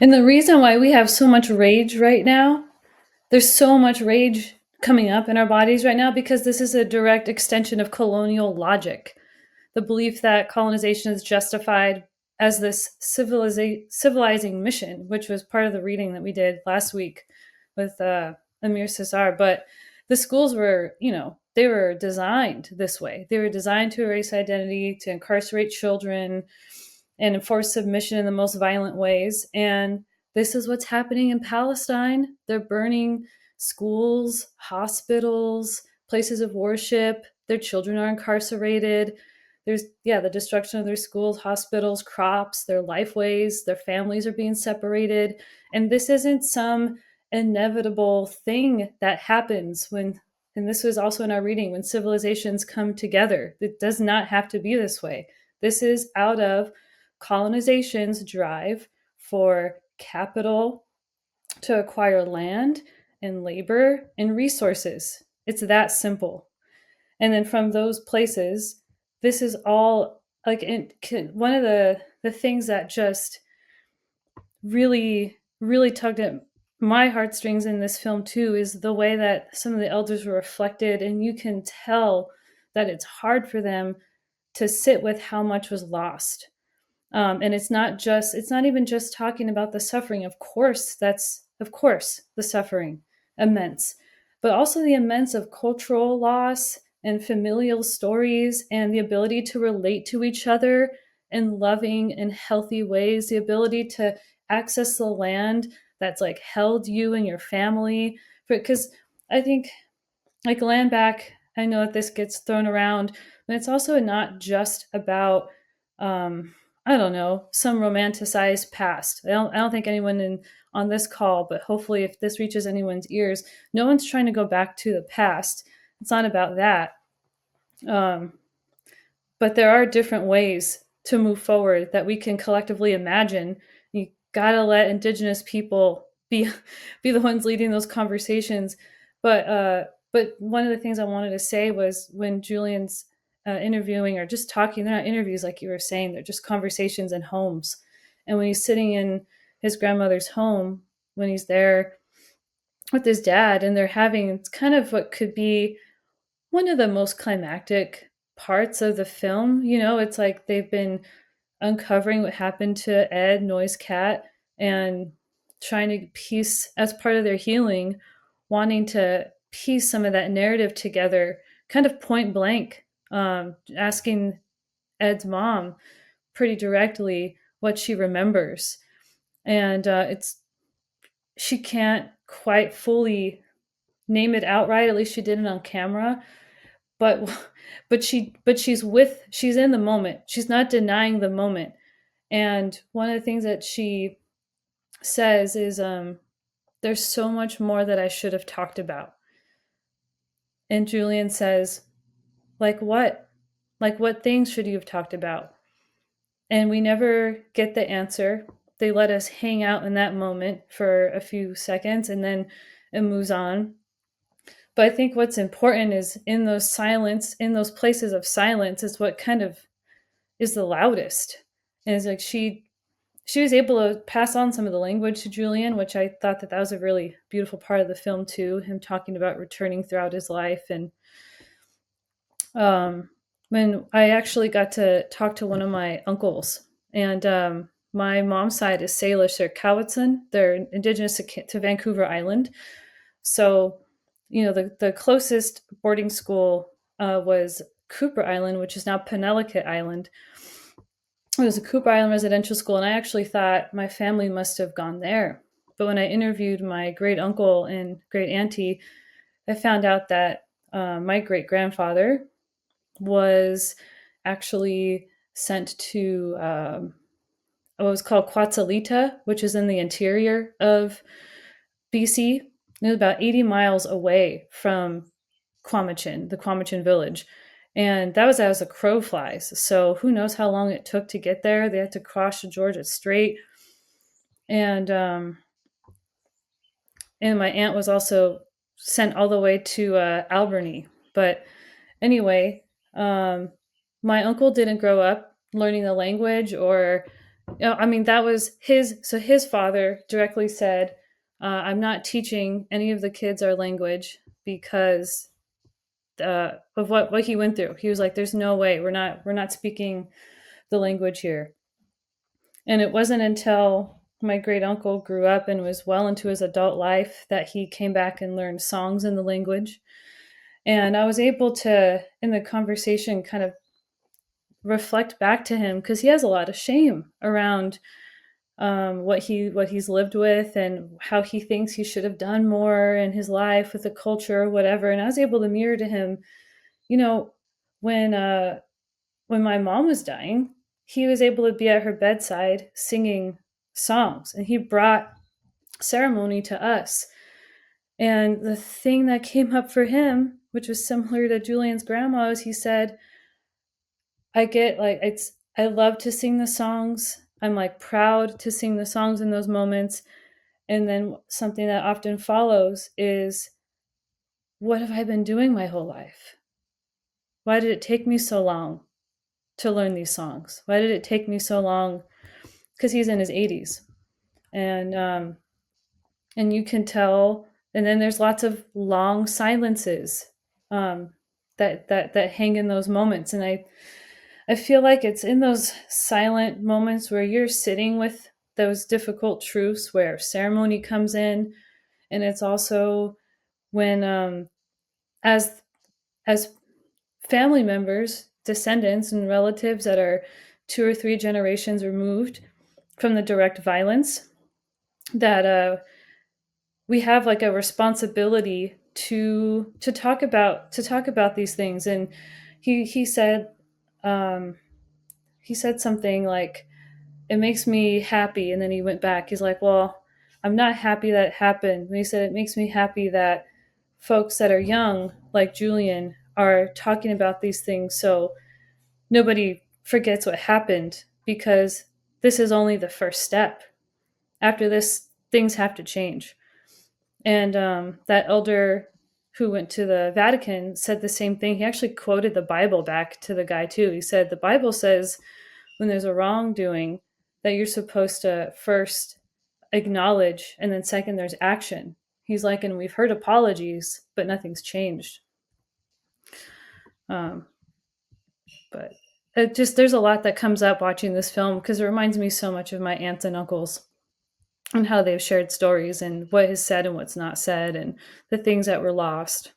And the reason why we have so much rage right now, there's so much rage coming up in our bodies right now because this is a direct extension of colonial logic. The belief that colonization is justified as this civilizing mission, which was part of the reading that we did last week with Amir Cesar. But the schools were, they were designed this way. They were designed to erase identity, to incarcerate children, and enforce submission in the most violent ways. And this is what's happening in Palestine. They're burning schools, hospitals, places of worship. Their children are incarcerated. There's, the destruction of their schools, hospitals, crops, their lifeways, their families are being separated. And this isn't some inevitable thing that happens when, and this was also in our reading, when civilizations come together. It does not have to be this way. This is out of colonization's drive for capital to acquire land and labor and resources. It's that simple. And then from those places, this is all like one of the things that just really, really tugged at my heartstrings in this film too is the way that some of the elders were reflected, and you can tell that it's hard for them to sit with how much was lost. And it's not even just talking about the suffering. Of course, the suffering immense, but also the immense of cultural loss and familial stories and the ability to relate to each other in loving and healthy ways, the ability to access the land that's like held you and your family. Because I think like land back, I know that this gets thrown around, but it's also not just about I don't know, some romanticized past. I don't think anyone on this call, but hopefully if this reaches anyone's ears, no one's trying to go back to the past. It's not about that. um, but there are different ways to move forward that we can collectively imagine. You gotta let indigenous people be be the ones leading those conversations. But one of the things I wanted to say was when Julian's interviewing or just talking, they're not interviews like you were saying, they're just conversations in homes. And when he's sitting in his grandmother's home, when he's there with his dad, and they're having, it's kind of what could be one of the most climactic parts of the film. It's like they've been uncovering what happened to Ed, Noise Cat, and trying to piece, as part of their healing, wanting to piece some of that narrative together, kind of point blank, asking Ed's mom pretty directly what she remembers. And she can't quite fully name it outright, at least she didn't on camera, but she's in the moment. She's not denying the moment. And one of the things that she says is, there's so much more that I should have talked about. And Julian says, like what? Like what things should you have talked about? And we never get the answer. They let us hang out in that moment for a few seconds, and then it moves on. But I think what's important is in those places of silence is what kind of is the loudest. And it's like she was able to pass on some of the language to Julian, which I thought that was a really beautiful part of the film too. Him talking about returning throughout his life. And when I actually got to talk to one of my uncles, and my mom's side is Salish, they're Cowichan, they're indigenous to Vancouver Island. So, the closest boarding school was Cooper Island, which is now Penellicut Island. It was a Cooper Island residential school, and I actually thought my family must have gone there. But when I interviewed my great uncle and great auntie, I found out that my great grandfather was actually sent to what was called Quetzalita, which is in the interior of BC. It was about 80 miles away from Quamachin, the Quamachin village. And that was as a crow flies. So who knows how long it took to get there. They had to cross the Georgia Strait. And my aunt was also sent all the way to Albany. But anyway, my uncle didn't grow up learning the language or I mean, that was his father directly said, I'm not teaching any of the kids our language because of what he went through. He was like, there's no way we're not speaking the language here. And it wasn't until my great uncle grew up and was well into his adult life that he came back and learned songs in the language. And I was able to, in the conversation, kind of reflect back to him because he has a lot of shame around what he's lived with and how he thinks he should have done more in his life with the culture or whatever. And I was able to mirror to him, you know, when when my mom was dying, he was able to be at her bedside singing songs, and he brought ceremony to us. And the thing that came up for him, which was similar to Julian's grandma, is he said, I get like I love to sing the songs. I'm like proud to sing the songs in those moments. And then something that often follows is, what have I been doing my whole life? Why did it take me so long to learn these songs? Why did it take me so long? Because he's in his 80s, and you can tell. And then there's lots of long silences um, that hang in those moments, and I feel like it's in those silent moments where you're sitting with those difficult truths where ceremony comes in, and it's also when as as family members, descendants, and relatives that are 2 or 3 generations removed from the direct violence, that we have like a responsibility to talk about these things. And he said, um, he said something like, it makes me happy. And then he went back, he's like, well, I'm not happy that it happened. And he said, it makes me happy that folks that are young like Julian are talking about these things so nobody forgets what happened, because this is only the first step. After this, things have to change. And that elder who went to the Vatican said the same thing. He actually quoted the Bible back to the guy too. He said, the Bible says when there's a wrongdoing that you're supposed to first acknowledge, and then second, there's action. He's like, and we've heard apologies, but nothing's changed. Um, but it just, there's a lot that comes up watching this film because it reminds me so much of my aunts and uncles and how they've shared stories and what is said and what's not said and the things that were lost.